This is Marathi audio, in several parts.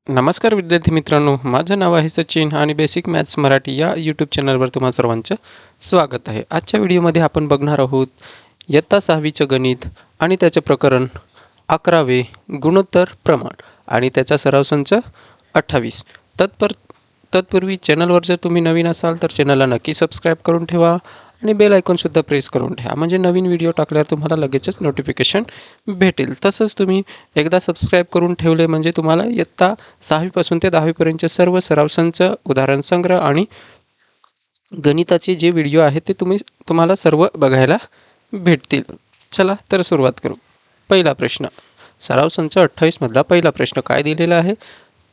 नमस्कार विद्यार्थी मित्रांनो, माझं नाव आहे सचिन आणि बेसिक मॅथ्स मराठी या यूट्यूब चॅनलवर तुम्हा सर्वांचं स्वागत आहे. आजच्या व्हिडिओमध्ये आपण बघणार आहोत इयत्ता 6वीचं गणित आणि त्याचे प्रकरण 11वे गुणोत्तर प्रमाण आणि त्याचा सराव संच 28. तत्पूर्वी चॅनलवर जर तुम्ही नवीन असाल तर चॅनलला नक्की सबस्क्राईब करून ठेवा आणि बेल आयकॉनसुद्धा प्रेस करून ठेवा, म्हणजे नवीन व्हिडिओ टाकल्यावर तुम्हाला लगेचच नोटिफिकेशन भेटेल. तसंच तुम्ही एकदा सबस्क्राईब करून ठेवले म्हणजे तुम्हाला इयत्ता 6वीपासून ते 10वीपर्यंतचे सर्व सराव संच, उदाहरण संग्रह आणि गणिताचे जे व्हिडिओ आहेत ते तुम्हाला सर्व बघायला भेटतील. चला तर सुरुवात करू. पहिला प्रश्न, सराव संच 28 मधला पहिला प्रश्न काय दिलेला आहे,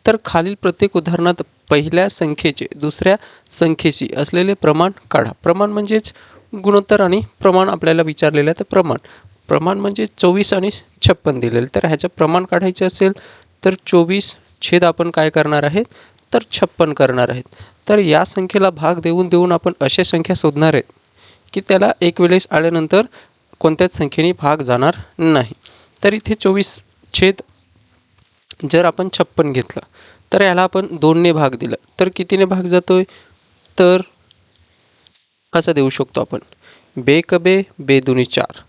तर खालील प्रत्येक उदाहरणात पहिल्या संख्येचे दुसऱ्या संख्येशी असलेले प्रमाण काढा. प्रमाण म्हणजेच गुणोत्तर आणि प्रमाण आपल्याला विचारलेलं आहे. तर प्रमाण म्हणजे 24 आणि 56 दिलेले. तर ह्याचं प्रमाण काढायचे असेल तर 24 छेद आपण काय करणार आहे, तर 56 करणार आहेत. तर या संख्येला भाग देऊन आपण अशा संख्या शोधणार आहेत की त्याला एक वेळेस आल्यानंतर कोणत्याच संख्येने भाग जाणार नाही. तर इथे 24 छेद जर आपण 56 घेतलं तर याला आपण 2ने भाग दिलं तर कितीने भाग जातोय, तर कसं देऊ शकतो आपण, बे कबे बे दुनी 4,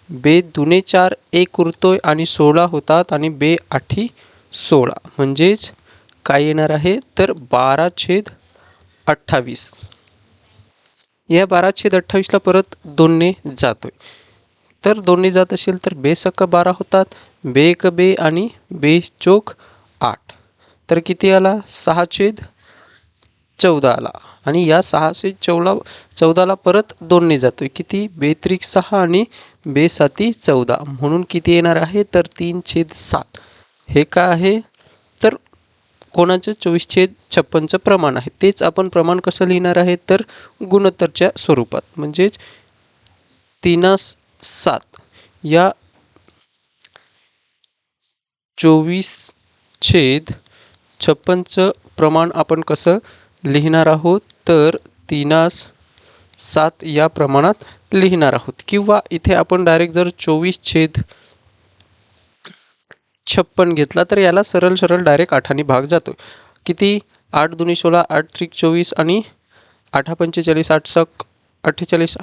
बे दुने 4 एक उरतोय आणि 16 होतात आणि बे आठी 16 म्हणजेच काय येणार आहे, तर 12/28. या 12/28ला परत 2ने जातोय. तर 2ने जात असेल तर बे सक्का 12 होतात, बे एक बे आणि बे चोक 8. तर किती आला, 6/14 आला आणि या 6/14ला परत 2ने जातोय. किती, बे त्रिक 6 आणि बे साती 14 म्हणून किती येणार आहे, तर 3/7. हे काय आहे, तर कोणाचं 24/56चं प्रमाण आहे. तेच आपण प्रमाण कसं लिहिणार आहे, तर गुणोत्तरच्या स्वरूपात, म्हणजेच 3/7 या 24/56चं प्रमाण आपण कसं लिहिणार आहोत, तर 3/7 या प्रमाणात लिहिणार आहोत. किंवा इथे आपण डायरेक्ट जर 24/56 घेतला तर याला सरळ डायरेक्ट 8ने भाग जातो. किती, 8 दुनी 16, 8 त्रिक 24 आणि 8 45, 8 सक 48,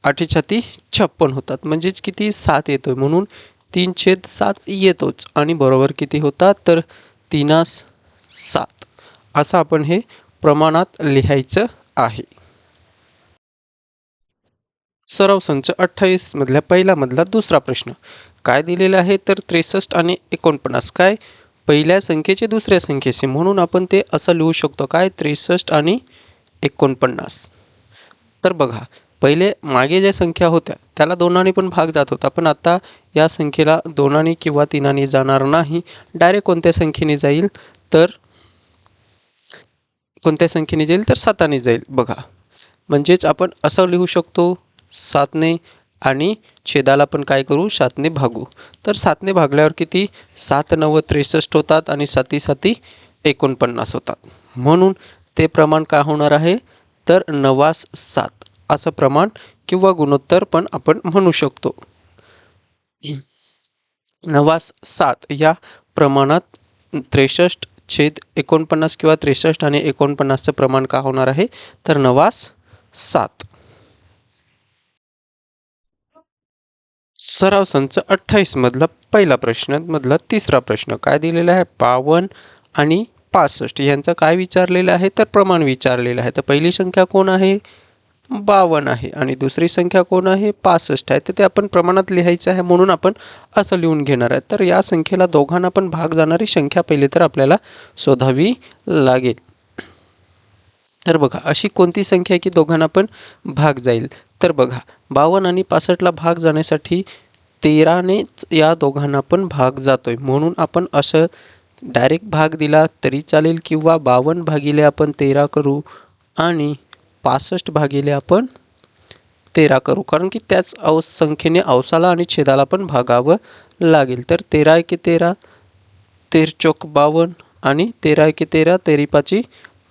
8 छाती 56 होतात. म्हणजेच किती, 7 येतोय. म्हणून 3/7 येतोच आणि बरोबर किती होतात, तर 3/7. असं आपण हे प्रमाणात लिहायचं आहे. सराव संच 28 मधल्या पहिल्यामधला दुसरा प्रश्न काय दिलेला आहे, तर 63 आणि 49 काय पहिल्या संख्येचे दुसऱ्या संख्येचे, म्हणून आपण ते असं लिहू शकतो, काय 63 आणि 49. तर बघा, पहिले मागे ज्या संख्या होत्या त्याला 2ने पण भाग जात होता, पण आता या संख्येला 2ने किंवा 3ने जाणार नाही. डायरेक्ट कोणत्या संख्येने जाईल, तर 7ने जाईल. बघा, म्हणजेच आपण असं लिहू शकतो 7ने आणि छेदाला पण काय करू, 7ने भागू. तर 7ने भागल्यावर किती, 7 9 63 होतात आणि 7 7 49 होतात. म्हणून ते प्रमाण काय होणार आहे, तर 9/7 असं प्रमाण किंवा गुणोत्तर पण आपण म्हणू शकतो. 9/7 या प्रमाणात 63/49 किंवा 63 आणि 49चं प्रमाण काय होणार आहे, तर 9/7. सराव संच 28 मधला पहिला प्रश्न मधला तिसरा प्रश्न काय दिलेला आहे, 52 आणि 65 यांचं काय विचारलेलं आहे, तर प्रमाण विचारलेलं आहे. तर पहिली संख्या कोण आहे, 52 आहे आणि दुसरी संख्या कोण आहे, 65 आहे. तर ते आपण प्रमाणात लिहायचं आहे, म्हणून आपण असं लिहून घेणार आहे. तर या संख्येला दोघांना पण भाग जाणारी संख्या पहिले तर आपल्याला शोधावी लागेल. तर बघा, अशी कोणती संख्या आहे की दोघांना पण भाग जाईल, तर बघा 52 आणि 65ला भाग जाण्यासाठी 13नेच या दोघांना पण भाग जातोय. म्हणून आपण असं डायरेक्ट भाग दिला तरी चालेल किंवा 52 भागिले आपण 13 करू आणि 65 भागिले आपण 13 करू, कारण की त्याच संख्येने अवसाला आणि छेदाला पण भागावं लागेल. तर 13 एके 13, 13 चौक 52 आणि 13 एके 13, 13 पाची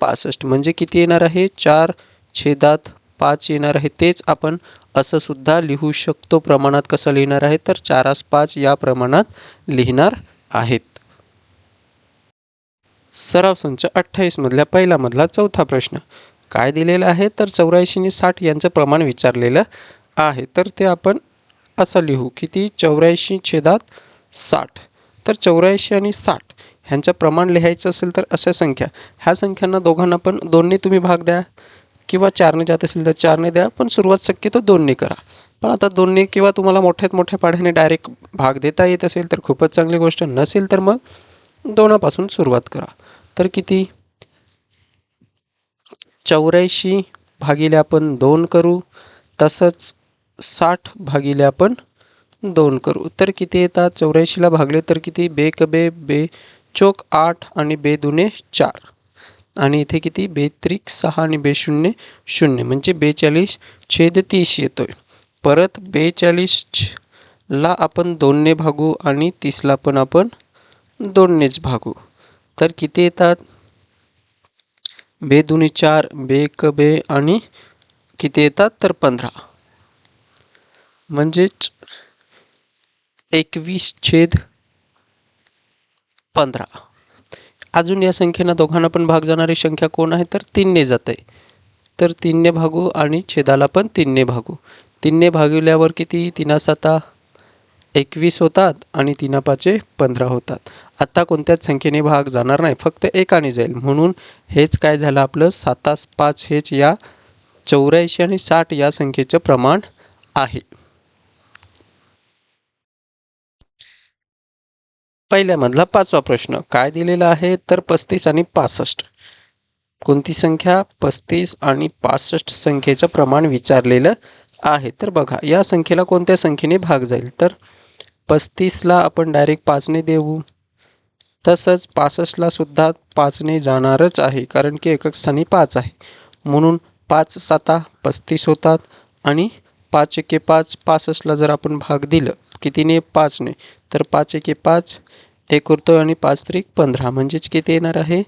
65 म्हणजे किती येणार आहे, 4/5 येणार आहे. तेच आपण असं सुद्धा लिहू शकतो. प्रमाणात कसं लिहिणार आहे, तर 4/5 या प्रमाणात लिहिणार आहेत. सराव संच 28 मधल्या पहिला मधला चौथा प्रश्न काय दिलेला आहे तर 84 आणि 60 यांचं प्रमाण विचारलेलं आहे. तर ते आपण असं लिहू किती 84 छेदात 60. तर 84 आणि 60 ह्यांचं प्रमाण लिहायचं असेल तर अशा संख्या ह्या संख्यांना दोघांना पण 2ने तुम्ही भाग द्या किंवा 4ने जात असेल तर 4ने द्या, पण सुरुवात शक्यतो 2ने करा. पण आता 2ने किंवा तुम्हाला मोठ्यात मोठ्या पाढ्याने डायरेक्ट भाग देता येत असेल तर खूपच चांगली गोष्ट, नसेल तर मग 2पासून सुरुवात करा. तर किती 84 भागिले आपण 2 करू, तसंच 60 भागिले आपण 2 करू. तर किती येतात 84ला भागले तर किती बेक बे बे चोक 8 आणि बे दुने 4 आणि इथे किती बेत्रिक 6 आणि बे शून्य 0 म्हणजे 42 छेद 30 येतोय. परत 42 ला आपण 2ने भागू आणि 30ला पण आपण 2नेच भागू. तर किती येतात बे दुनी 4 बेक बे आणि किती येतात तर 15 म्हणजेच 21 छेद 15. अजून या संख्येनं दोघांना पण भाग जाणारी संख्या कोण आहे तर 3ने जाते. तर 3ने भागू आणि छेदाला पण 3ने भागू. 3ने भागवल्यावर किती 3 7 21 होतात आणि 3 5 15 होतात. आता कोणत्याच संख्येने भाग जाणार नाही, फक्त एकाने जाईल. म्हणून हेच काय झालं आपलं 7 5 हेच या 84 आणि 60 या संख्येचं प्रमाण आहे. पहिल्यामधला 5वा प्रश्न काय दिलेला आहे तर 35 आणि 65. कोणती संख्या 35 आणि 65 संख्येचं प्रमाण विचारलेलं आहे. तर बघा या संख्येला कोणत्या संख्येने भाग जाईल तर 35ला आपण डायरेक्ट 5ने देऊ, तसंच 65ला सुद्धा 5ने जाणारच आहे कारण की एकक स्थानी 5 आहे. म्हणून 5 7 35 होतात आणि 5 एके 5 65ला जर आपण भाग दिलं कितीने 5ने तर 5 एके 5 एक उरतोय आणि 5 त्रिक 15 म्हणजेच किती येणार आहे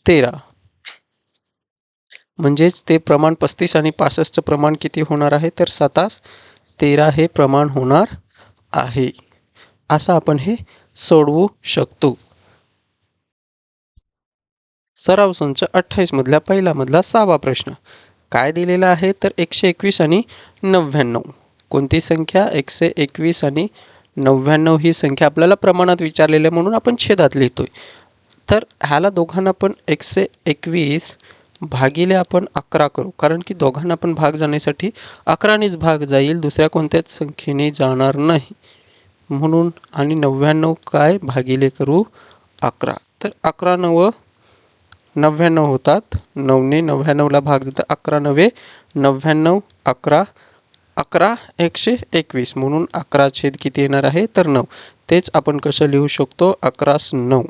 13. म्हणजेच ते प्रमाण 35 आणि 65चं प्रमाण किती होणार आहे तर 7 13 हे प्रमाण होणार आहे. असं आपण हे सोडवू शकतो. सराव संच 28 मधल्या पहिला मधला 6वा प्रश्न काय दिलेला आहे तर 121 आणि 99. कोणती संख्या 121 आणि 99 ही संख्या आपल्याला प्रमाणात विचारलेली म्हणून आपण छेदात लिहितोय. तर ह्याला दोघांना पण 121 भागिले आपण 11 करू कारण की दोघांना पण भाग जाण्यासाठी 11नेच भाग जाईल, दुसऱ्या कोणत्याच संख्येने जाणार नाही. म्हणून आणि 99 काय भागिले करू 11. तर 11 9 99 होतात. 9ने 99ला भाग देतात 11 9 99 11 11 121 म्हणून 11 छेद किती येणार आहे तर 9. तेच आपण कसं लिहू शकतो 11 9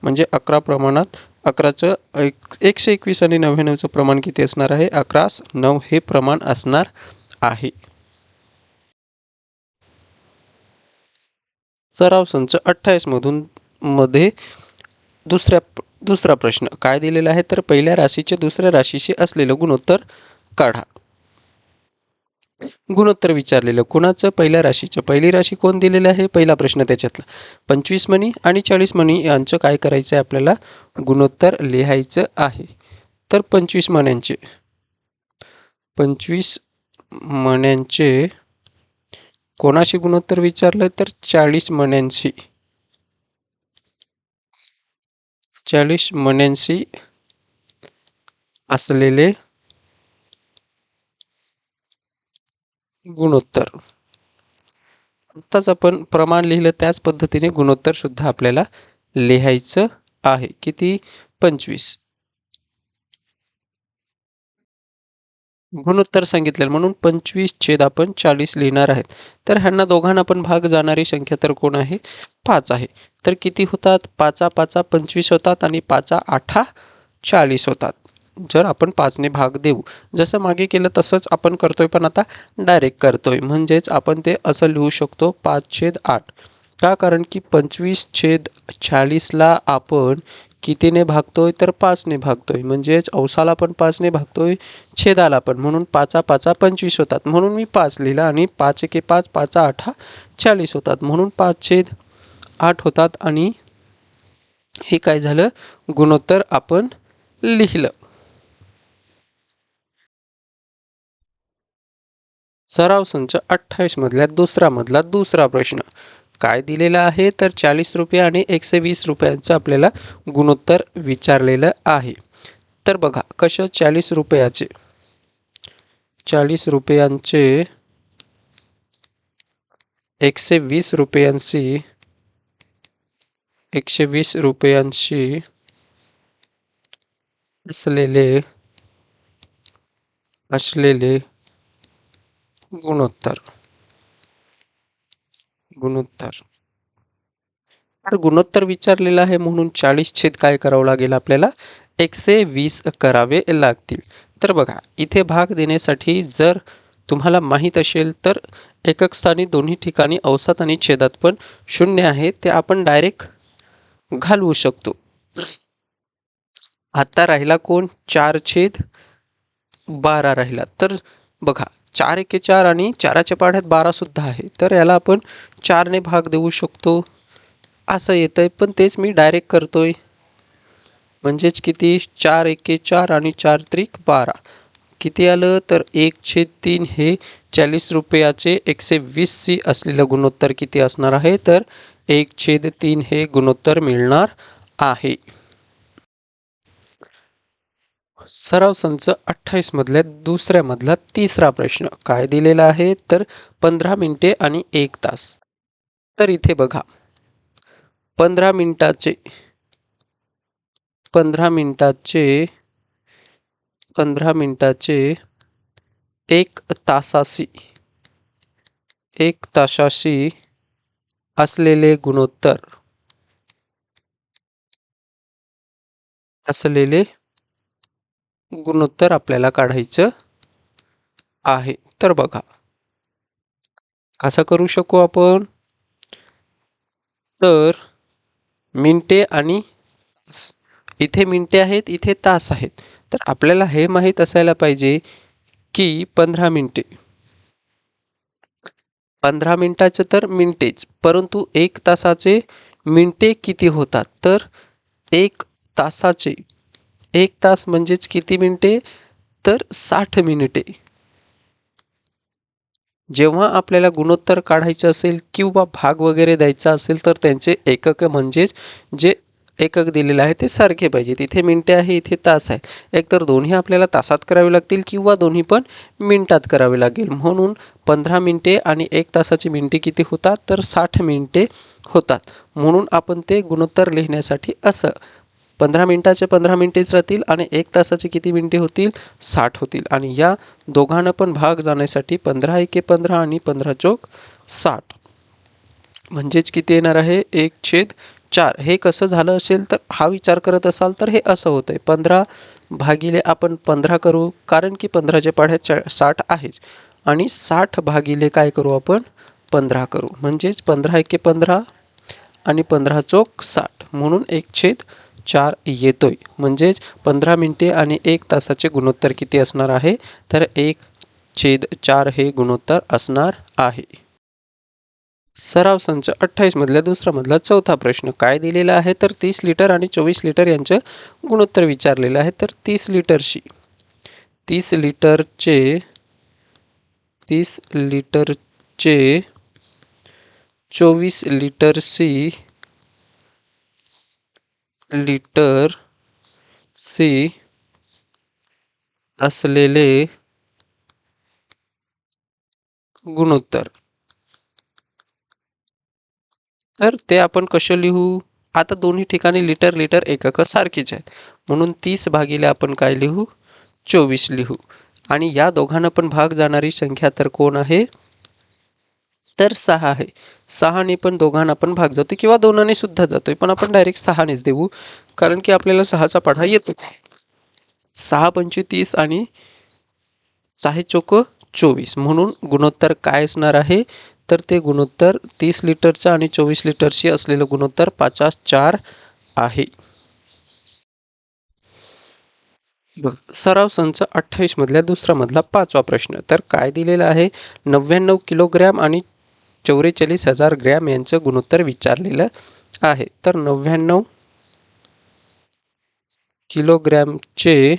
म्हणजे 11 प्रमाणात 11चं 121 आणि 99चं प्रमाण किती असणार आहे 11 9 हे प्रमाण असणार आहे. सराव संच 28 मधून मध्ये दुसरा प्रश्न काय दिलेला आहे तर पहिल्या राशीचे दुसऱ्या राशीशी असलेलं गुणोत्तर काढा. गुणोत्तर विचारलेलं कुणाचं पहिल्या राशीचं. पहिली राशी कोण दिलेली आहे पहिला प्रश्न त्याच्यातला 25 मणी आणि 40 मणी यांचं काय करायचं आहे आपल्याला गुणोत्तर लिहायचं आहे. तर 25 मण्यांचे कोणाशी गुणोत्तर विचारलं तर 40 मण्यांशी 40 मण्यांशी असलेले गुणोत्तर. आत्ताच आपण प्रमाण लिहिलं त्याच पद्धतीने गुणोत्तर सुद्धा आपल्याला लिहायचं आहे. किती 25 गुणोत्तर सांगितलेलं म्हणून 25 छेद आपण 40 लिहिणार आहेत. तर ह्यांना दोघांना पण भाग जाणारी संख्या तर कोण आहे 5 आहे. तर किती होतात 5 5 25 होतात आणि 5 8 40 होतात. जर आपण 5ने भाग देऊ जसं मागे केलं तसंच आपण करतोय, पण आता डायरेक्ट करतोय. म्हणजेच आपण ते असं लिहू शकतो 5/8 का कारण की 25/40ला आपण कितीने भागतोय तर 5ने भागतोय. म्हणजेच अंशाला पण 5ने भागतोय छेदाला पण, म्हणून 5 5 25 होतात. म्हणून मी 5 लिहिला आणि 5 एके 5 5 8 40 होतात म्हणून 5/8 होतात आणि हे काय झालं, गुणोत्तर आपण लिहिलं. सराव संच 28 मधल्या दुसरा प्रश्न काय दिलेला आहे, तर 40 रुपये आणि 120 रुपयांचं आपल्याला गुणोत्तर विचारलेलं आहे. तर बघा कसं, 40 रुपयांचे 120 रुपयांशी असलेले गुणोत्तर. तर गुणोत्तर विचारलेलं आहे म्हणून 40 छेद काय करावं लागेल आपल्याला, 120 करावे लागतील. तर बघा इथे भाग देण्यासाठी जर तुम्हाला माहीत असेल तर एकक स्थानी दोन्ही ठिकाणी अवसात आणि छेदात पण 0 आहे, ते आपण डायरेक्ट घालवू शकतो. आता राहिला कोण, 4/12 राहिला. तर बघा 4 एके 4 आणि 4च्या पाढ्यात 12 सुद्धा आहे, तर याला आपण 4 ने भाग देऊ शकतो असं येतंय. पण तेच मी डायरेक्ट करतोय, म्हणजेच किती, 4 एके 4 आणि 4 त्रिक 12 किती आलं, तर 1/3 हे 40 रुपयाचे 120 असलेलं गुणोत्तर किती असणार आहे, तर 1/3 हे गुणोत्तर मिळणार आहे. सराव संच 28 मधल्या तिसरा प्रश्न काय दिलेला आहे, तर 15 मिनिटे आणि 1 तास. तर इथे बघा 15 मिनिटाचे 1 तासाशी असलेले गुणोत्तर आपल्याला काढायचं आहे. तर बघा कसं करू शकू आपण, तर मिनिटे आणि तास, इथे मिनिटे आहेत, इथे तास आहेत. तर आपल्याला हे माहीत असायला पाहिजे की 15 मिनिटाचं तर मिनिटेच, परंतु 1 तासाचे मिनिटे किती होतात, तर 1 तासाचे 1 तास म्हणजेच किती मिनिटे, तर 60 मिनिटे. जेव्हा आपल्याला गुणोत्तर काढायचं असेल किंवा भाग वगैरे द्यायचा असेल, तर त्यांचे एकक म्हणजेच जे एकक दिलेले आहे ते सारखे पाहिजे. इथे मिनिटे आहे, इथे तास आहे. एकतर दोन्ही आपल्याला तासात करावे लागतील किंवा दोन्ही पण मिनिटात करावे लागेल. म्हणून 15 मिनिटे आणि 1 तासाची मिनिटे किती होतात, तर 60 मिनिटे होतात. म्हणून आपण ते गुणोत्तर लिहिण्यासाठी असं 15 मिनिटाचे 15 मिनिटेच राहतील आणि 1 तासाचे किती मिनिटे होतील, 60 होतील. आणि या दोघांना पण भाग जाण्यासाठी 15 एके 15 आणि 15 चौक 60 म्हणजेच किती येणार आहे, 1/4. हे कसं झालं असेल, तर हा विचार करत असाल तर हे असं होतंय, 15 भागिले आपण 15 करू, कारण की 15च्या पाढ्यात 60 आहेच, आणि 60 भागिले काय करू आपण, 15 करू. म्हणजेच 15 एके 15 आणि 15 चौक 60 म्हणून 1/4 येतोय. म्हणजेच 15 मिनिटे आणि 1 तासाचे गुणोत्तर किती असणार आहे, तर 1/4 हे गुणोत्तर असणार आहे. सराव संच 28 मधला चौथा प्रश्न काय दिलेला आहे, तर 30 लिटर आणि 24 लिटर यांचं गुणोत्तर विचारलेलं आहे. तर 30 लिटरचे 24 लिटरसी असलेले गुणोत्तर. तर ते आपण कसे लिहू, आता दोन्ही ठिकाणी लिटर एकक सारखीच आहेत, म्हणून 30 भागिले आपण काय लिहू, 24 लिहू. आणि या दोघांना पण भाग जाणारी संख्या तर कोण आहे, तर 6 आहे. 6ने पण दोघांना पण भाग जातो किंवा 2ने सुद्धा जातोय, पण आपण डायरेक्ट 6नेच देऊ, कारण की आपल्याला 6चा पाढा येतो. 6 पंचे 30 आणि 6 चौक 24 म्हणून गुणोत्तर काय असणार आहे, तर ते गुणोत्तर 30 लिटरचा आणि 24 लिटरशी असलेलं गुणोत्तर 5/4 आहे. सराव संच 28 मधला पाचवा प्रश्न. तर काय दिलेला आहे, 99 किलोग्रॅम आणि 44,000 ग्रॅम यांचं गुणोत्तर विचारलेलं आहे. तर 99 किलोग्रॅमचे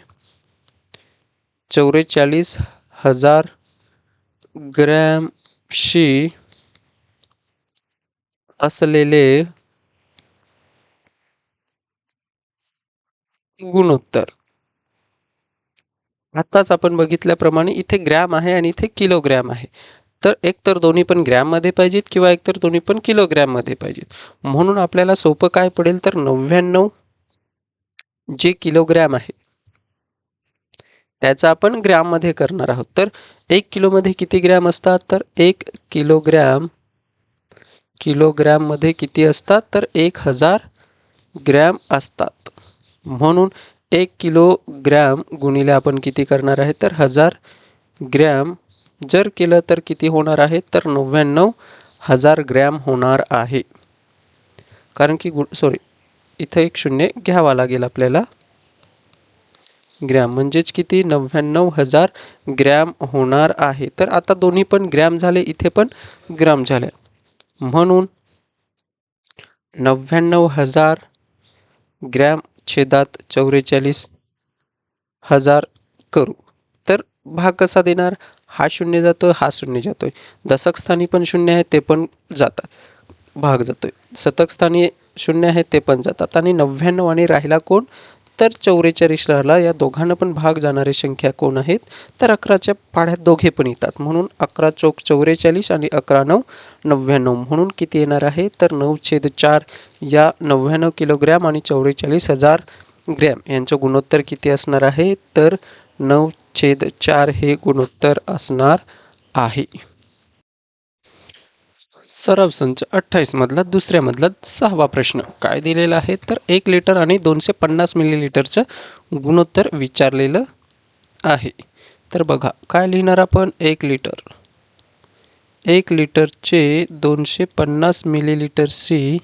44,000 ग्रॅमशी असलेले गुणोत्तर. आताच आपण बघितल्याप्रमाणे इथे ग्रॅम आहे आणि इथे किलोग्रॅम आहे. तर एकतर दोन्ही पण ग्रॅममध्ये पाहिजेत किंवा एकतर दोन्ही पण किलोग्रॅममध्ये पाहिजेत. म्हणून आपल्याला सोपं काय पडेल तर 99 जे किलोग्रॅम आहे त्याचा आपण ग्रॅममध्ये करणार आहोत. तर 1 किलोमध्ये किती ग्रॅम असतात तर 1 किलोग्रॅममध्ये किती असतात तर 1000 ग्रॅम असतात. म्हणून 1 किलोग्रॅम गुणिले आपण किती करणार आहे तर 1000 ग्रॅम जर केलं तर किती होणार आहे तर 99,000 ग्रॅम होणार आहे. कारण की इथं एक शून्य घ्यावा लागेल आपल्याला. ग्रॅम म्हणजेच किती 99,000 ग्रॅम होणार आहे. तर आता दोन्ही पण ग्रॅम झाले, इथे पण ग्रॅम झाले, म्हणून 99,000 ग्रॅम छेदात 44,000 करू. तर भाग कसा देणार, हा शून्य जातोय, हा शून्य जातोय, दशक स्थानी पण शून्य आहे ते पण जातात, भाग जातोय, शतक स्थानी शून्य आहे ते पण जातात, आणि 99 आणि राहिला कोण तर 44 राहिला. या दोघांना पण भाग जाणारी संख्या कोण आहेत तर 11च्या पाढ्यात दोघे पण येतात. म्हणून 11 चौक 44 आणि 11 9 99, म्हणून किती येणार आहे तर 9/4 या 99 किलोग्रॅम आणि 44,000 ग्रॅम यांचं गुणोत्तर किती असणार आहे तर 9/4 हे गुणोत्तर असणार आहे. सराव संच 28 मधला दुसऱ्या मधला 6वा प्रश्न काय दिलेला आहे तर 1 लिटर आणि 250 मिलीलिटरचं गुणोत्तर विचारलेलं आहे. तर बघा काय लिहिणार आपण, 1 लिटरचे 250 मिलीलिटरशी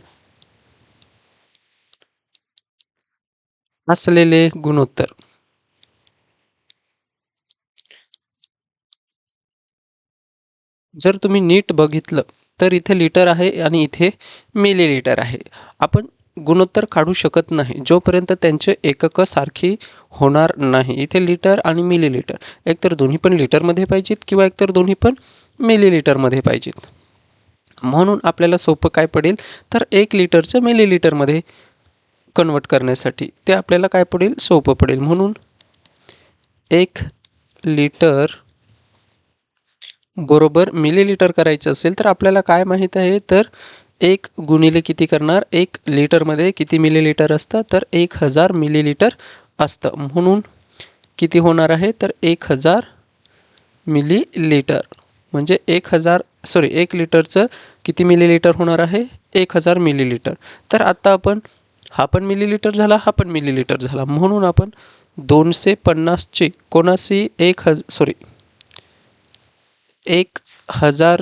असलेले गुणोत्तर. जर तुम्ही नीट बघितलं तर इथे लिटर आहे आणि इथे मिलीलिटर आहे. आपण गुणोत्तर काढू शकत नाही जोपर्यंत त्यांचे एकक सारखी होणार नाही. इथे लिटर आणि मिलीलिटर, एकतर दोन्ही पण लिटरमध्ये पाहिजेत किंवा एकतर दोन्ही पण मिलीलिटरमध्ये पाहिजेत. म्हणून आपल्याला सोपं काय पडेल तर 1 लिटरचं मिलीलिटरमध्ये कन्वर्ट करण्यासाठी ते आपल्याला काय पडेल, सोपं पडेल. म्हणून 1 लिटर बरोबर मिलीलिटर करायचं असेल तर आपल्याला काय माहीत आहे तर 1 गुणिले किती करणार, 1 लिटरमध्ये किती मिलीलिटर असतं तर 1000 मिलीलिटर असतं. म्हणून किती होणार आहे तर 1000 मिलीलिटर म्हणजे 1 लिटरचं किती मिलीलिटर होणार आहे 1000 मिलीलिटर. तर आता आपण हा पण मिलीलिटर झाला, हा पण मिलीलिटर झाला, म्हणून आपण 250चे कोणाशी 1000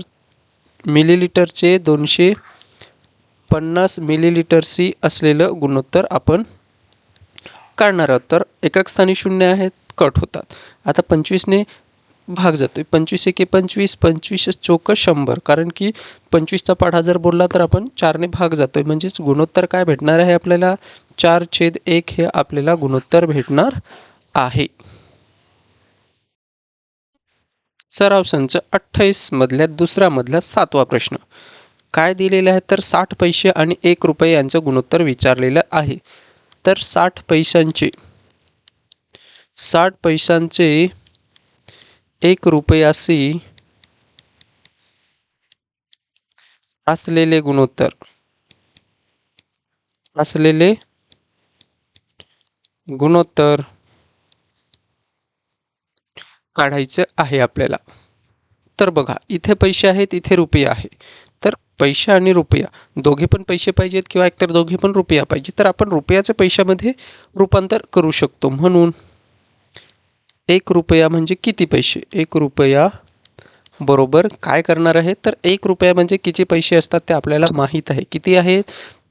मिलीलिटरचे 250 मिलीलिटरशी असलेलं गुणोत्तर आपण काढणार आहोत. तर एकक स्थानी शून्य आहेत, कट होतात. आता 25ने भाग जातोय, 25 एके 25, 25 चौक 100, कारण की 25चा पाढा जर बोलला तर आपण 4ने भाग जातोय, म्हणजेच गुणोत्तर काय भेटणार आहे आपल्याला 4/1 हे आपल्याला गुणोत्तर भेटणार आहे. सराव संच 28 मधल्या दुसऱ्या मधला 7वा प्रश्न काय दिलेला आहे तर 60 पैसे आणि 1 रुपये यांचं गुणोत्तर विचारलेलं आहे. तर 60 पैशांचे 1 रुपयाशी असलेले गुणोत्तर काढायचं आहे आपल्याला. तर बघा इथे पैसे आहेत, इथे रुपया आहे. तर पैसे आणि रुपया दोघे पण पैसे पाहिजेत किंवा एकतर दोघे पण रुपया पाहिजे. तर आपण रुपयाचे पैशामध्ये रूपांतर करू शकतो. म्हणून 1 रुपया म्हणजे किती पैसे, 1 रुपया बरोबर काय करणार आहे तर 1 रुपया म्हणजे किती पैसे असतात ते आपल्याला माहीत आहे. किती आहेत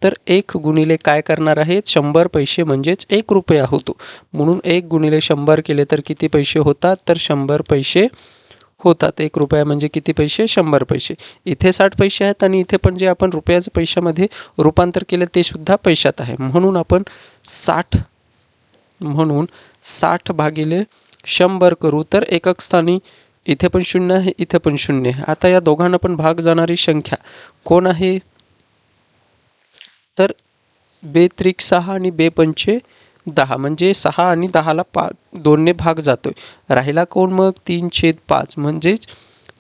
तर 1 गुणिले काय करणार आहेत 100 पैसे म्हणजेच 1 रुपया होतो. म्हणून 1 गुणिले 100 केले तर किती पैसे होतात तर 100 पैसे होतात. 1 रुपया म्हणजे किती पैसे 100 पैसे. इथे 60 पैसे आहेत आणि इथे पण जे आपण रुपयाचं पैशामध्ये रूपांतर केलं ते सुद्धा पैशात आहे. म्हणून आपण 60 म्हणून 60 भागिले 100 करू तर एकक स्थानी इथे पण 0 आहे, इथे पण 0 आहे. आता या दोघांना पण भाग जाणारी संख्या कोण आहे? तर 2 त्रिक 6 आणि 2 पंचे 10 म्हणजे 6 आणि 10ला 2 ने भाग जातोय. राहिला कोण मग? 3/5 म्हणजेच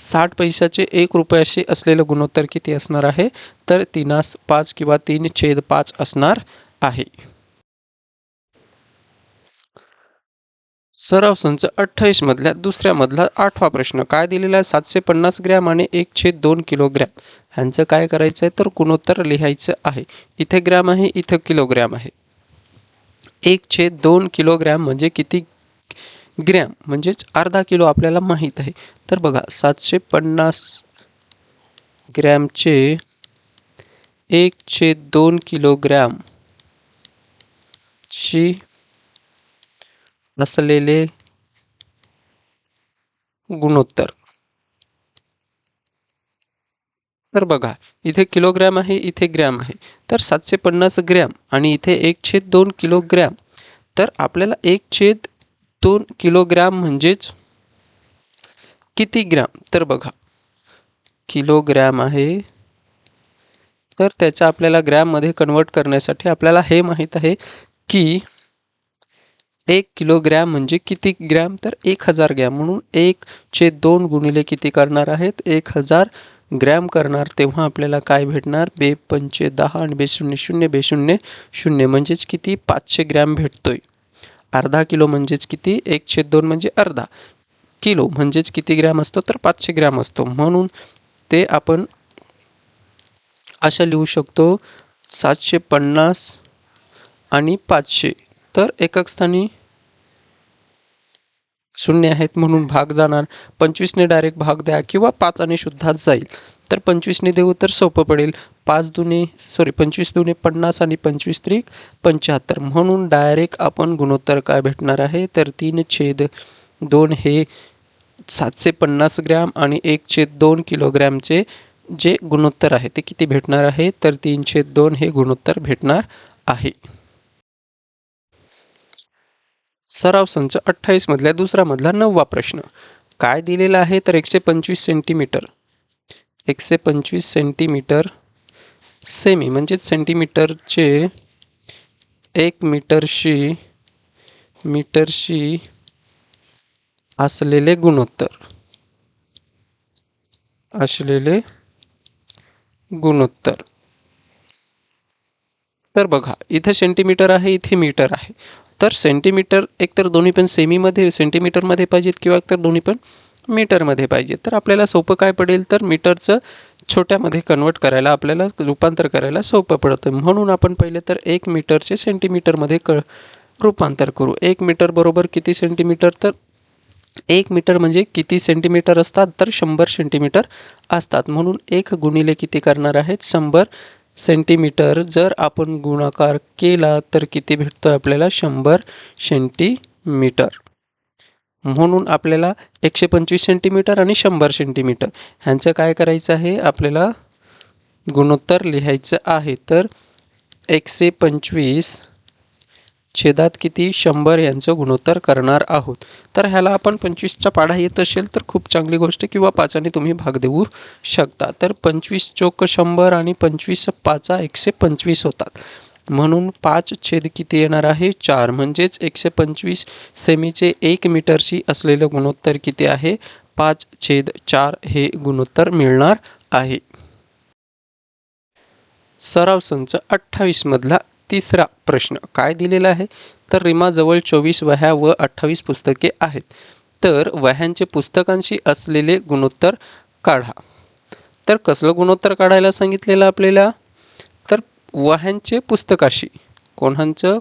60 पैशाचे 1 रुपयाशी असलेलं गुणोत्तर किती असणार आहे? तर 3/5 किंवा 3/5 असणार आहे. सराव संच 28 मधल्या दुसऱ्या मधला 8वा प्रश्न काय दिलेला आहे? 750 ग्रॅम आणि 1/2 किलोग्रॅम ह्यांचं काय करायचं आहे? तर गुणोत्तर लिहायचं आहे. इथे ग्रॅम आहे, इथे किलोग्रॅम आहे. 1/2 किलोग्रॅम म्हणजे किती ग्रॅम? म्हणजेच अर्धा किलो आपल्याला माहीत आहे. तर बघा 750 ग्रॅमचे 1/2 किलोग्रॅम शी असलेले गुणोत्तर. तर बघा इथे किलोग्रॅम आहे, इथे ग्रॅम आहे. तर 750 ग्रॅम आणि इथे 1/2 किलोग्रॅम. तर आपल्याला 1/2 किलोग्रॅम म्हणजेच किती ग्रॅम? तर बघा किलोग्रॅम आहे, तर त्याचा आपल्याला ग्रॅममध्ये कन्वर्ट करण्यासाठी आपल्याला हे माहीत आहे की 1 किलोग्रॅम म्हणजे किती ग्रॅम? तर 1000 ग्रॅम. म्हणून 1/2 गुणिले किती करणार आहेत? 1000 ग्रॅम करणार. तेव्हा आपल्याला काय भेटणार? 2 पंचे 10 आणि 2 शून्य शून्य 2 शून्य शून्य म्हणजेच किती? 500 ग्रॅम भेटतोय. अर्धा किलो म्हणजेच किती? 1/2 म्हणजे अर्धा किलो म्हणजेच किती ग्रॅम असतो? तर 500 ग्रॅम असतो. म्हणून ते आपण अशा लिहू शकतो 750 आणि 500. तर एकक स्थानी 0 आहेत म्हणून भाग जाणार. 25ने डायरेक्ट भाग द्या किंवा 5 आणि सुद्धाच जाईल. तर 25ने देऊ तर सोपं पडेल. 25 दुने 50 आणि 25 त्रिक 75. म्हणून डायरेक्ट आपण गुणोत्तर काय भेटणार आहे? तर 3/2 हे 750 ग्रॅम आणि 1/2 किलोग्रॅमचे जे गुणोत्तर आहे ते किती भेटणार आहे? तर 3/2 हे गुणोत्तर भेटणार आहे. सराव संच 28 मधल्या दुसरा मधला 9वा प्रश्न काय दिलेला आहे? तर 125 सेंटीमीटर 125 सेंटीमीटर सेमी म्हणजेच सेंटीमीटरचे 1 मीटरशी असलेले गुणोत्तर. तर बघा इथे सेंटीमीटर आहे, इथे मीटर आहे. तर सेंटीमीटर एकतर दोन्ही पण सेमीमध्ये सेंटीमीटरमध्ये पाहिजेत किंवा एकतर दोन्ही पण मीटरमध्ये पाहिजेत. तर आपल्याला सोपं काय पडेल? तर मीटरचं छोट्यामध्ये कन्वर्ट करायला आपल्याला रूपांतर करायला सोपं पडतं. म्हणून आपण पहिले तर 1 मीटरचे सेंटीमीटरमध्ये रूपांतर करू. 1 मीटर बरोबर किती सेंटीमीटर? तर 1 मीटर म्हणजे किती सेंटीमीटर असतात? तर 100 सेंटीमीटर असतात. म्हणून 1 गुणिले किती करणार आहेत? 100 सेंटीमीटर. जर आपण गुणाकार केला तर किती भेटतो आपल्याला? 100 सेंटीमीटर. म्हणून आपल्याला 125 सेंटीमीटर आणि 100 सेंटीमीटर ह्यांचं काय करायचं आहे? आपल्याला गुणोत्तर लिहायचं आहे. तर 125 छेदात किती? 100 यांचं गुणोत्तर करणार आहोत. तर ह्याला आपण 25चा पाढा येत असेल तर खूप चांगली गोष्ट किंवा 5ने तुम्ही भाग देऊ शकता. तर 25 चोक 100 आणि 25 5 125 होतात. म्हणून 5 छेद किती येणार आहे? 4 म्हणजेच 125 सेमीचे 1 मीटरशी असलेलं गुणोत्तर किती आहे? 5/4 हे गुणोत्तर मिळणार आहे. सराव संच 28 मधला तिसरा प्रश्न काय दिलेला आहे? तर रीमाजवळ 24 वह्या व 28 पुस्तके आहेत. तर वह्यांचे पुस्तकांशी असलेले गुणोत्तर काढा. तर कसलं गुणोत्तर काढायला सांगितलेलं आपल्याला? तर वह्यांचे पुस्तकाशी. कोणाचं?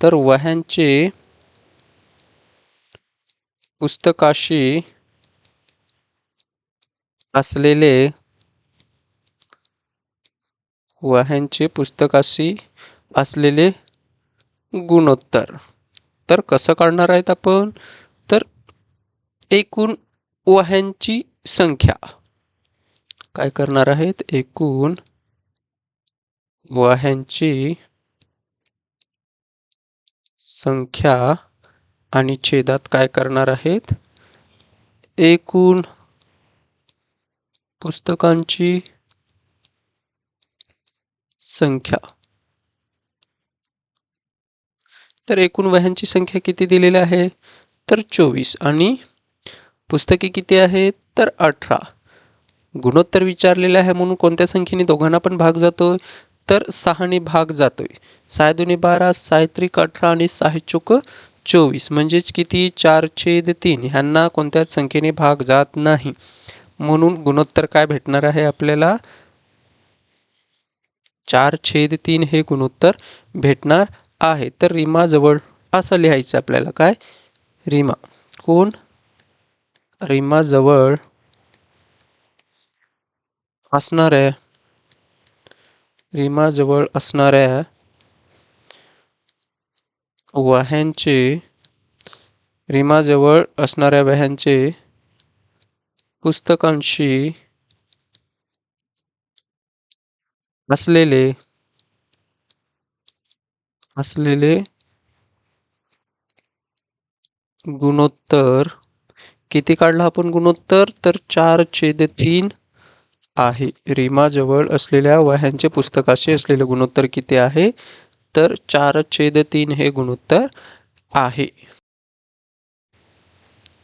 तर वह्यांचे पुस्तकाशी असलेले गुणोत्तर. तर कसं काढणार आहेत आपण? तर एकूण वह्यांची संख्या काय करणार आहेत? एकूण वह्यांची संख्या आणि छेदात काय करणार आहेत? एकूण पुस्तकांची संख्या. तर एकूण वह्यांची संख्या किती दिलेली आहे? तर 24 आणि पुस्तके किती आहेत? तर 18. गुणोत्तर विचारलेले आहे म्हणून कोणत्या संख्येने दोघांना पण भाग जातोय? तर 6ने भाग जातोय. 6 दुनी 12, 6 त्रिक 18 आणि 6 चोक 24 म्हणजेच किती? 4/3. ह्यांना कोणत्याच संख्येने भाग जात नाही म्हणून गुणोत्तर काय भेटणार आहे आपल्याला? 4/3 हे गुणोत्तर भेटणार आहे. तर रीमाजवळ असं लिहायचं आपल्याला काय? रीमा कोण? रीमाजवळ असणाऱ्या वह्यांचे रीमाजवळ असणाऱ्या वह्यांचे पुस्तकांशी असलेले गुणोत्तर किती काढला आपण गुणोत्तर? तर 4/3 आहे. रीमाजवळ असलेल्या वह्यांचे पुस्तकाशी असलेले गुणोत्तर किती आहे? तर 4/3 हे गुणोत्तर आहे.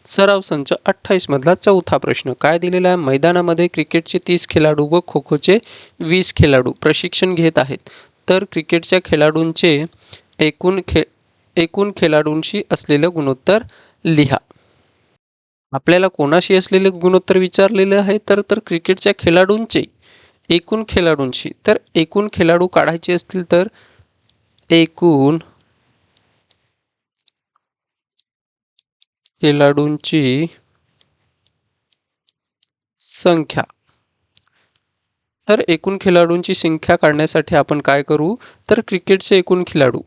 सराव संच 28 मधला चौथा प्रश्न काय दिलेला आहे? मैदानामध्ये क्रिकेटचे 30 खेळाडू व खो खोचे 20 खेळाडू प्रशिक्षण घेत आहेत. तर क्रिकेटच्या खेळाडूंचे एकूण खेळाडूंशी असलेलं गुणोत्तर लिहा. आपल्याला कोणाशी असलेले गुणोत्तर विचारलेले आहे? तर क्रिकेटच्या खेळाडूंचे एकूण खेळाडूंशी. तर एकूण खेळाडू काढायचे असतील तर एकूण खेळाडूंची संख्या. तर एकूण खेळाडूंची संख्या काढण्यासाठी आपण काय करू? तर क्रिकेटचे एकूण खेळाडू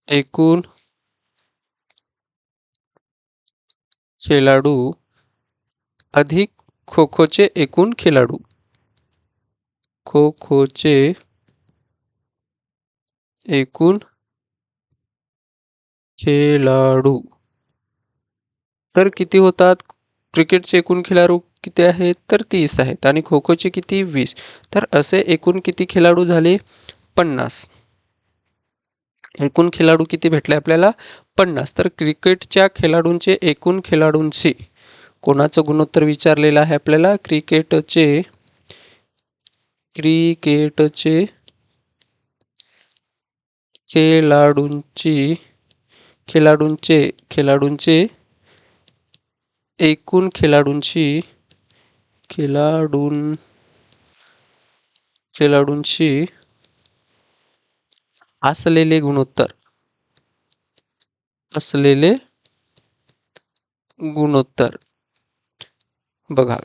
एकूण खेळाडू अधिक खो खोचे एकूण खेळाडू. खो खोचे एकूण खेळाडू तर किती होतात? क्रिकेटचे एकूण खेळाडू किती आहेत? तर 30 आहेत आणि खो खोचे किती? 20. तर असे एकूण किती खेळाडू झाले? 50. एकूण खेळाडू किती भेटले आपल्याला? 50. तर क्रिकेटच्या खेळाडूंचे एकूण खेळाडूंशी कोणाचं गुणोत्तर विचारलेलं आहे आपल्याला? क्रिकेटचे खेळाडूंचे एकूण खेळाडूंशी असलेले गुणोत्तर बघा.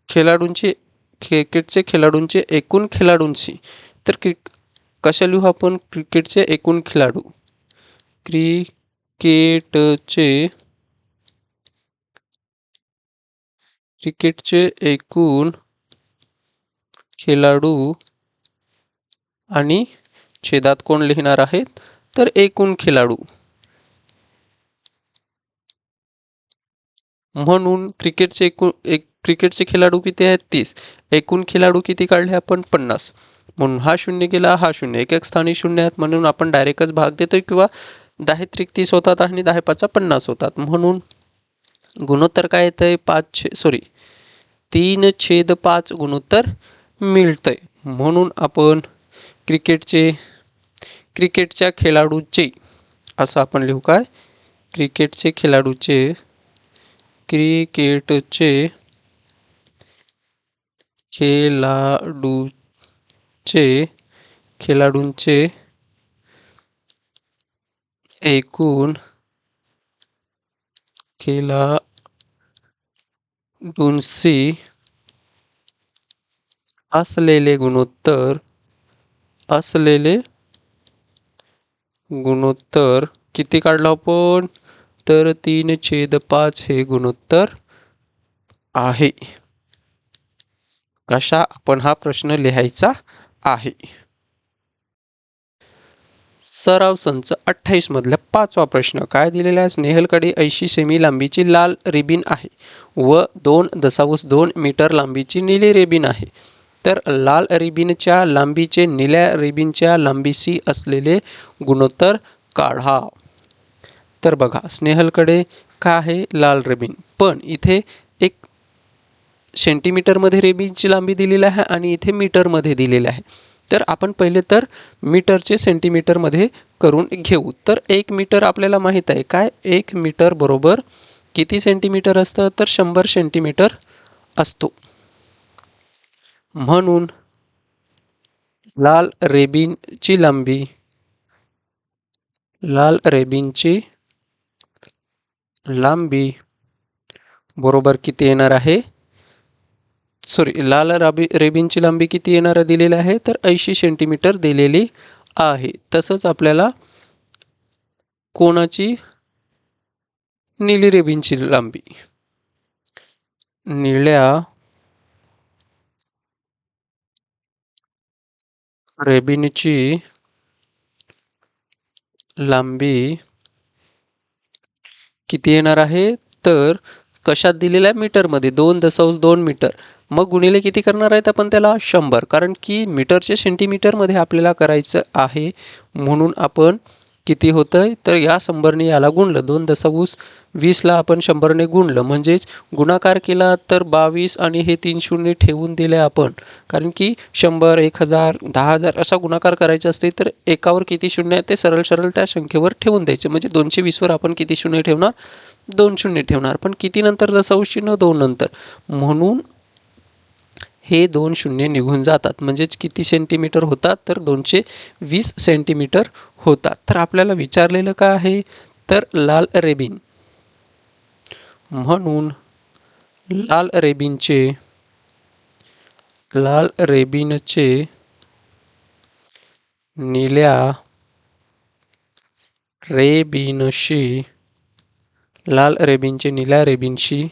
क्रिकेटचे खेळाडूंचे एकूण खेळाडूंशी. तर कशा लिहू आपण? क्रिकेटचे एकूण खेळाडू. क्रिकेटचे एकूण खेळाडू आणि छेदात कोण लिहिणार आहेत? तर एकूण खेळाडू. म्हणून क्रिकेटचे खेळाडू किती आहेत? 30. एकूण खेळाडू किती काढले आपण? 50. म्हणून हा शून्य गेला, हा शून्य. एक स्थानी शून्य आहेत म्हणून आपण डायरेक्टच भाग देतोय किंवा 10 त्रिक 30 होतात आणि 10 पाचा 50 होतात. म्हणून गुणोत्तर काय येतंय? 3/5 गुणोत्तर मिळतंय. म्हणून आपण क्रिकेटच्या खेळाडूचे असं आपण लिहू काय? क्रिकेटचे खेळाडूंचे एकूण खेळाडूंशी असलेले गुणोत्तर किती काढलं आपण? तर 3/5 हे गुणोत्तर आहे. कशा आपण हा प्रश्न लिहायचा आहे. सराव संच 28 मधला 5वा प्रश्न काय दिलेला आहे? स्नेहलकडे 80 सेमी लांबीची लाल रिबीन आहे व 2.2 मीटर लांबीची निळी रिबीन आहे. तर लाल रिबीनच्या लांबीचे निळ्या रिबीनच्या लांबीशी असलेले गुणोत्तर काढा. तर बघा, स्नेहलकडे काय आहे? लाल रिबीन, पण इथे एक सेंटीमीटरमध्ये रिबीनची लांबी दिलेली आहे आणि इथे मीटरमध्ये दिलेली आहे. तर आपण पहिले तर मीटरचे सेंटीमीटरमध्ये करून घेऊ. तर 1 मीटर आपल्याला माहीत आहे. काय? 1 मीटर बरोबर किती सेंटीमीटर असतं? तर 100 सेंटीमीटर असतो. म्हणून लाल रेबीनची लांबी बरोबर किती येणार आहे? लाल रेबीनची लांबी किती येणार दिलेली आहे? तर 80 सेंटीमीटर दिलेली आहे. तसंच आपल्याला कोणाची? निळी रेबीनची लांबी. निळ्या रेबीनची लांबी किती येणार आहे? तर कशात दिलेलं आहे? मीटरमध्ये. 2.2 मीटर. मग गुणिले किती करणार आहेत आपण त्याला? 100. कारण की मीटरचे सेंटीमीटरमध्ये आपल्याला करायचं आहे, म्हणून आपण किती होतंय? तर या 100ने याला गुणलं. 2.20ला आपण 100ने गुणलं, म्हणजेच गुणाकार केला तर 22 आणि हे 3 शून्य ठेवून दिले आपण. कारण की 100, 1000, 10,000 असा गुणाकार करायचा असते, तर एकावर किती शून्य आहे ते सरळ सरळ त्या संख्येवर ठेवून द्यायचे. म्हणजे 220वर आपण किती शून्य ठेवणार? 2 शून्य ठेवणार. पण किती नंतर? 2 नंतर. म्हणून हे 2 शून्य निघून जातात. म्हणजेच किती सेंटीमीटर होतात? तर 220 सेंटीमीटर होतात. तर आपल्याला विचारलेलं काय आहे? तर लाल रेबीन. म्हणून लाल रेबीनचे निळ्या रेबीनशी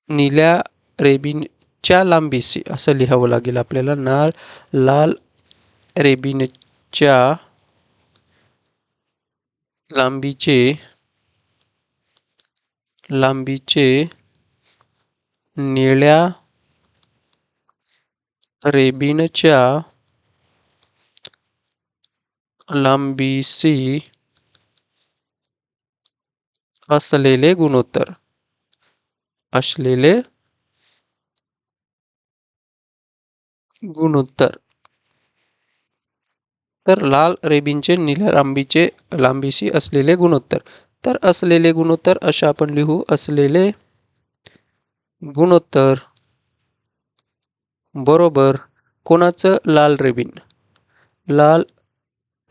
निळ्या रेबीनच्या लांबीशी असं लिहावं लागेल आपल्याला. लाल रेबीनच्या लांबीचे निळ्या रेबीनच्या लांबीशी असलेले गुणोत्तर. तर लाल रेबीनचे निळ्या लांबीशी असलेले गुणोत्तर. तर असलेले गुणोत्तर असे आपण लिहू. असलेले गुणोत्तर बरोबर कोणाचं? लाल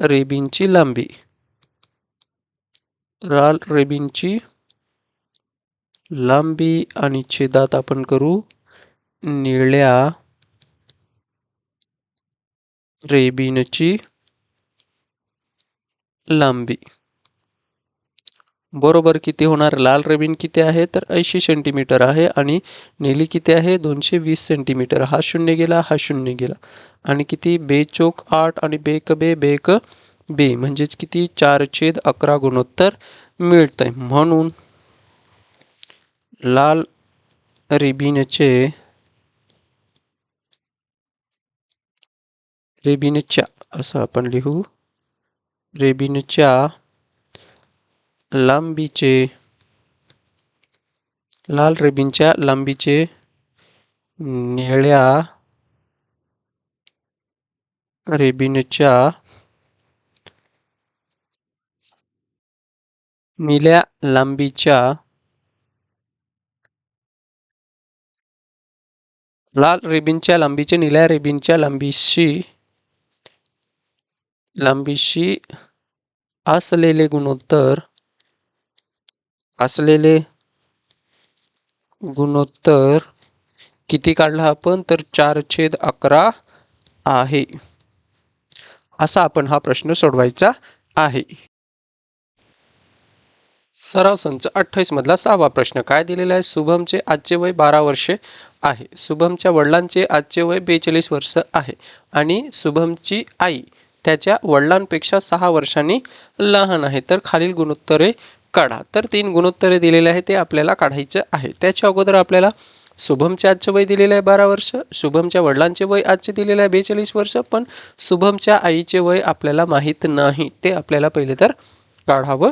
रेबीनची लांबी आणि छेदात आपण करू निळ्या रेबीनची लांबी बरोबर किती होणार? लाल रेबीन किती आहे? तर 80 सेंटीमीटर आहे आणि नीली किती आहे? 220 सेंटीमीटर. हा शून्य गेला, हा शून्य गेला. आणि किती? 2 चोक 8 आणि 2 बेक बे म्हणजेच किती? 4/11 गुणोत्तर मिळतंय. म्हणून लाल रेबीनच्या असं आपण लिहू. रेबीनच्या लाल रेबीनच्या लांबीचे निळ्या रेबीनच्या लांबीच्या लाल रेबीनच्या लांबीचे निळ्या रेबीनच्या लांबीशी असलेले गुणोत्तर किती काढला आपण? तर 4/11 आहे. असा आपण हा प्रश्न सोडवायचा आहे. सराव संच 28 मधला 6वा प्रश्न काय दिलेला आहे? शुभमचे आजचे वय 12 वर्षे आहे. शुभमच्या वडिलांचे आजचे वय 42 वर्ष आहे आणि शुभमची आई त्याच्या वडिलांपेक्षा 6 वर्षांनी लहान आहे. तर खालील गुणोत्तरे काढा. तर 3 गुणोत्तरे दिलेले आहे ते आपल्याला काढायचं आहे. त्याच्या अगोदर आपल्याला शुभमचे आजचे वय दिलेले आहे 12 वर्ष, शुभमच्या वडिलांचे वय आजचे दिलेले आहे 42 वर्ष, पण शुभमच्या आईचे वय आपल्याला माहीत नाही. ते आपल्याला पहिले तर काढावं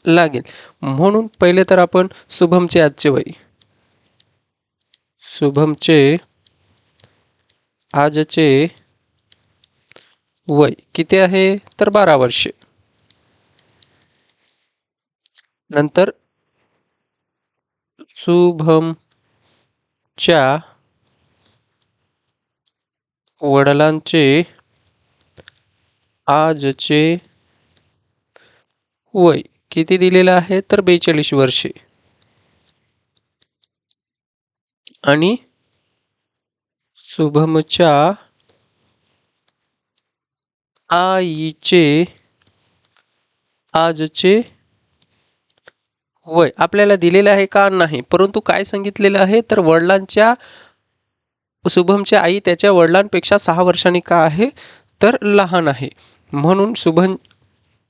लागेल. म्हणून पहिले तर आपण शुभमचे आजचे वय, शुभमचे आजचे वय किती आहे? तर 12 वर्षे. नंतर शुभमच्या वडिलांचे आजचे वय किती दिलेलं आहे? तर 42 वर्षे. आणि शुभमच्या आईचे आजचे वय आपल्याला दिलेलं आहे का? नाही. परंतु काय सांगितलेलं आहे? तर वडिलांच्या शुभमच्या आई त्याच्या वडिलांपेक्षा 6 वर्षांनी का आहे? तर लहान आहे. म्हणून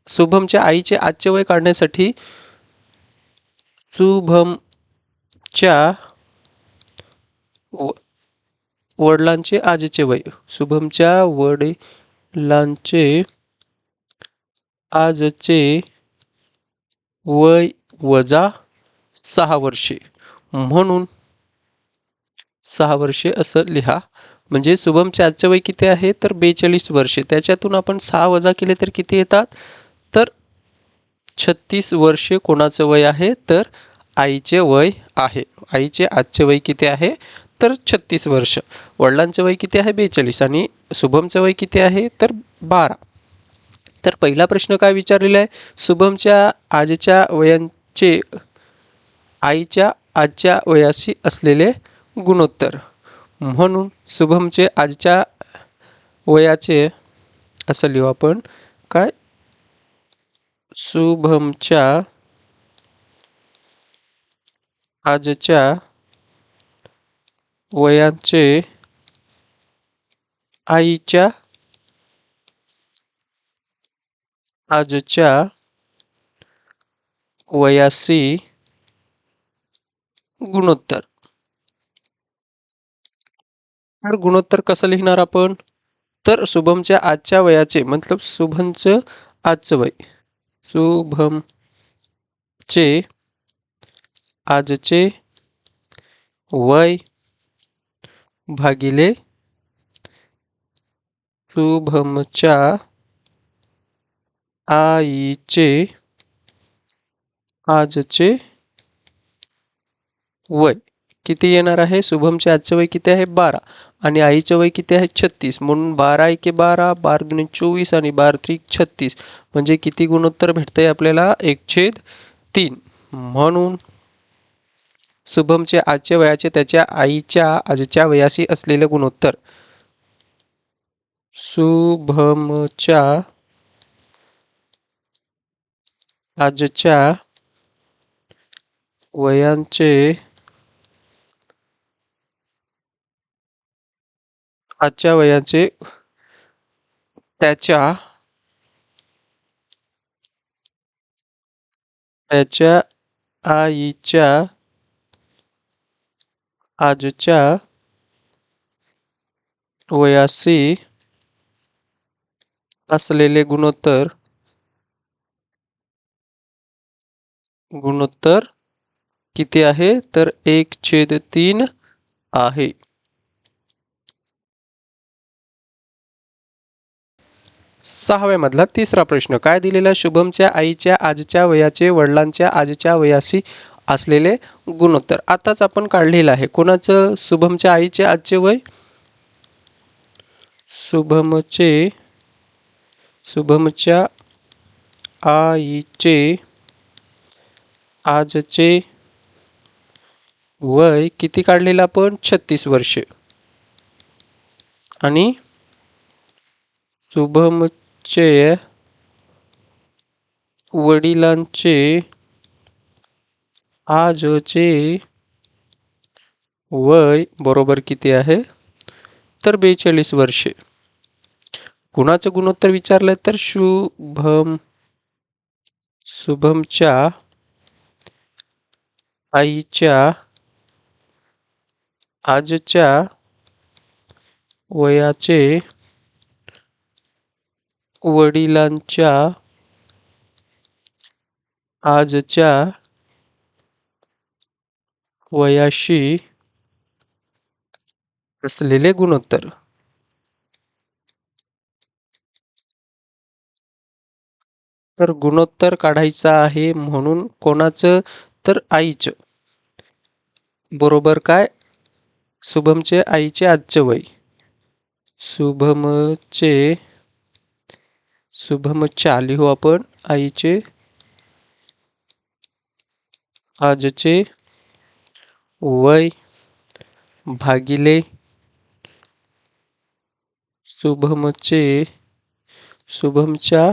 शुभमच्या आईचे आजचे वय काढण्यासाठी शुभमच्या वडिलांचे आजचे वय, शुभमच्या वडिलांचे आजचे वय वजा 6 वर्षे, म्हणून 6 वर्षे असं लिहा. म्हणजे शुभमचे आजचे वय किती आहे? तर 42 वर्षे. त्याच्यातून आपण 6 वजा केले तर किती येतात? तर 36 वर्षे कोणाचं वय आहे? तर आईचे वय आहे. आईचे आजचे वय किती आहे? तर 36 वर्ष. वडिलांचं वय किती आहे? 42 आणि शुभमचं वय किती आहे? तर 12. तर पहिला प्रश्न काय विचारलेला आहे? शुभमच्या आजच्या वयांचे आईच्या आजच्या वयाशी असलेले गुणोत्तर. म्हणून शुभमचे आजच्या वयाचे असं लिहू आपण काय? शुभमच्या आजच्या वयांचे आईच्या आजच्या वयाशी गुणोत्तर. तर गुणोत्तर कसं लिहिणार आपण? तर शुभमच्या आजच्या वयाचे मतलब शुभमचं आजचं वय, शुभमचे आजचे वय भागिले शुभमच्या आईचे आजचे वय किती येणार आहे? शुभमचे आजचे वय किती आहे? 12 आणि आईचे वय किती आहे? 36. म्हणून 12 एके 12, 12 दुणे 24 आणि 12 त्रिक 36. म्हणजे किती गुणोत्तर भेटतंय आपल्याला? 1/3. म्हणून शुभमचे आजच्या वयाचे त्याच्या आईच्या आजच्या वयाशी असलेले गुणोत्तर, शुभमच्या आजच्या वयांचे आजच्या वयाचे त्याच्या त्याच्या आईच्या आजच्या वयाशी असलेले गुणोत्तर किती आहे? तर 1/3 आहे. सहाव्यामधला तिसरा प्रश्न काय दिलेला? शुभमच्या आईच्या आजच्या वयाचे वडिलांच्या आजच्या वयाशी असलेले गुणोत्तर. आताच आपण काढलेलं आहे. कोणाचं? शुभमच्या आईचे आजचे वय, शुभमच्या आईचे आजचे वय किती काढलेलं आपण? 36 वर्षे. आणि शुभमचे वडिलांचे आजचे वय बरोबर किती आहे? तर 42 वर्षे. कुणाचं गुणोत्तर विचारलंय तर शुभमच्या आईच्या आजच्या वयाचे वडिलांच्या आजच्या वयाशी असलेले गुणोत्तर. तर गुणोत्तर काढायचं आहे म्हणून कोणाचं? तर आईचं. बरोबर काय? शुभमचे आईचे आजचे वय. शुभमच्या लिहू आपण आईचे आजचे वय भागिले शुभमच्या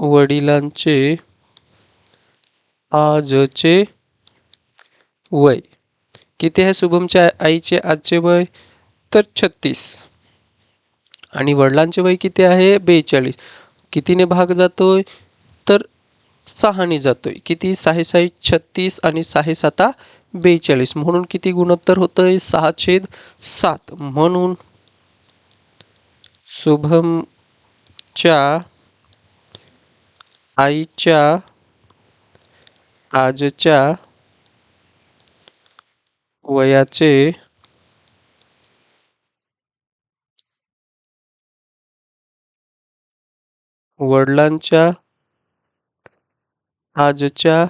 वडिलांचे आजचे वय किती आहे? शुभमच्या आईचे आजचे वय तर 36 आणि वडिलांचे वय किती आहे? 42. कितीने भाग जातोय? तर 6ने जातोय. किती? 6 36 आणि 6 7 42 म्हणून किती गुणोत्तर होतंय? 6/7. म्हणून शुभमच्या आईच्या आजच्या वयाचे वडिलांच्या आजच्या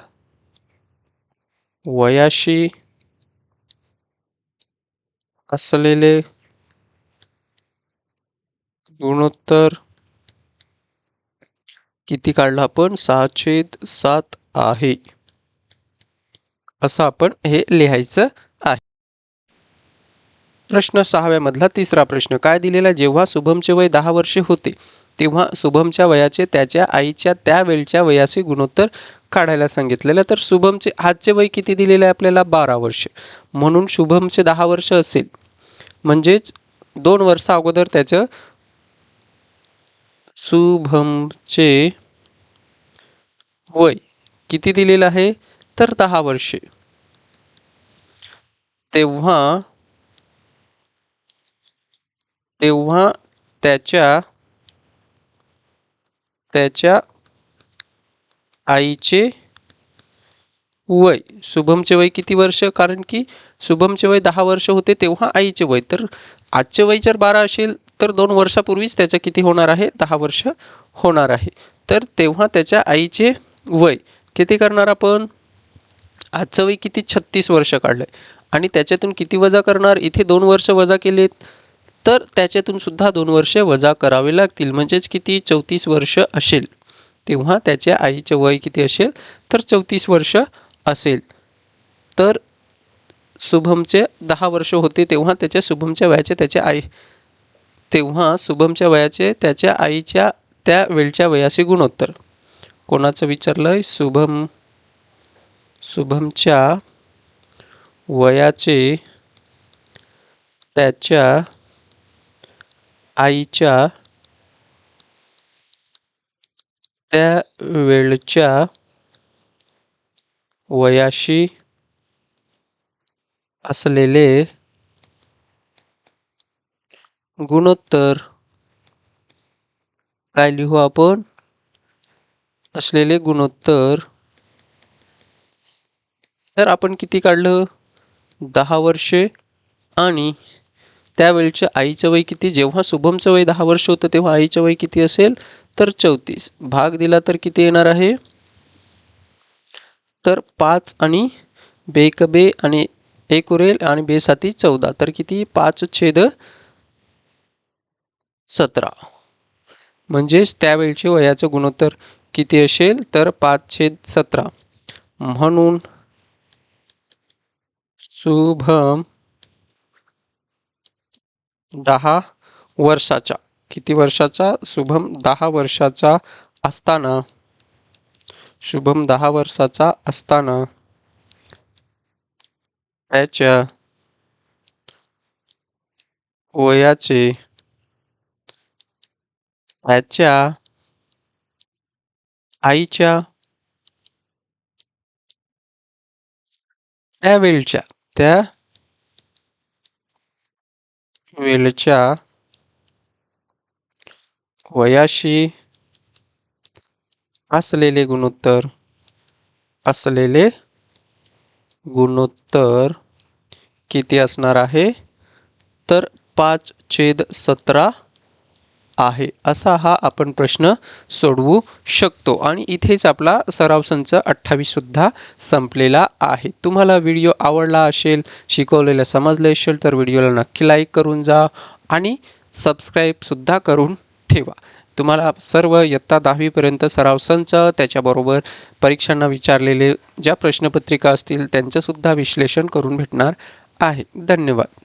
वयाशी असलेले गुणोत्तर किती काढलं आपण? 6/7 आहे. असं आपण हे लिहायचं आहे. प्रश्न 6व्या मधला तिसरा प्रश्न काय दिलेला? जेव्हा शुभमचे वय 10 वर्षे होते तेव्हा शुभमच्या वयाचे त्याच्या आईच्या त्या वेळच्या वयाचे गुणोत्तर काढायला सांगितलेलं. तर शुभमचे आजचे वय किती दिलेले आहे आपल्याला? 12 वर्ष. म्हणून शुभमचे 10 वर्ष असेल म्हणजेच 2 वर्ष अगोदर त्याचं शुभमचे वय किती दिलेलं आहे? तर 10 वर्षे. तेव्हा त्याच्या आईचे वय शुभमचे वय किती वर्ष? कारण की शुभमचे वय 10 वर्ष होते तेव्हा आईचे वय, तर आजचे वय जर 12 असेल तर 2 वर्षापूर्वीच त्याचं किती होणार आहे? 10 वर्ष होणार आहे. तर तेव्हा त्याच्या आईचे वय किती करणार आपण? आजचं वय किती? 36 वर्ष काढलंय आणि त्याच्यातून किती वजा करणार? इथे 2 वर्ष वजा केलेत तर त्याच्यातून सुद्धा 2 वर्ष वजा करावे लागतील म्हणजेच किती? 34 वर्ष असेल. तेव्हा त्याच्या आईचे वय किती असेल? तर 34 वर्ष असेल. तर शुभमचे 10 वर्ष होते तेव्हा शुभमच्या वयाचे त्याच्या आईच्या त्या वेळच्या वयाचे गुणोत्तर. कोणाचं विचारलंय? शुभमच्या वयाचे त्याच्या आईच्या त्या वेळच्या वयाशी असलेले गुणोत्तर. काय लिहू आपण? असलेले गुणोत्तर. तर आपण किती काढलं? 10 वर्षे आणि त्यावेळच्या आईचं वय किती? जेव्हा शुभमचं वय 10 वर्ष होतं तेव्हा आईचं वय किती असेल? तर 34. भाग दिला तर किती येणार आहे? तर 5 आणि 2 आणि 1 उरेल आणि 2 7 14. तर किती? 5/17. म्हणजेच त्यावेळचे वयाचं गुणोत्तर किती असेल? तर 5/17. म्हणून शुभम 10 वर्षाचा. किती वर्षाचा? शुभम 10 वर्षाचा असताना शुभम 10 वर्षाचा असताना त्याच्या वयाचे त्याच्या आईच्या त्या वेळच्या वयाशी असलेले गुणोत्तर किती असणार आहे? तर 5/17 आहे. असा हा आपण प्रश्न सोडवू शकतो आणि इथेच आपला सराव संच 28 सुद्धा संपलेला आहे. तुम्हाला व्हिडिओ आवडला असेल, शिकवलेलं समजले असेल तर व्हिडिओला नक्की लाईक करून जा आणि सबस्क्राईब सुद्धा करून ठेवा. तुम्हाला सर्व इयत्ता 10वी पर्यंत सराव संच, त्याच्याबरोबर परीक्षांना विचारलेले ज्या प्रश्नपत्रिका असतील त्यांचं सुद्धा विश्लेषण करून भेटणार आहे. धन्यवाद.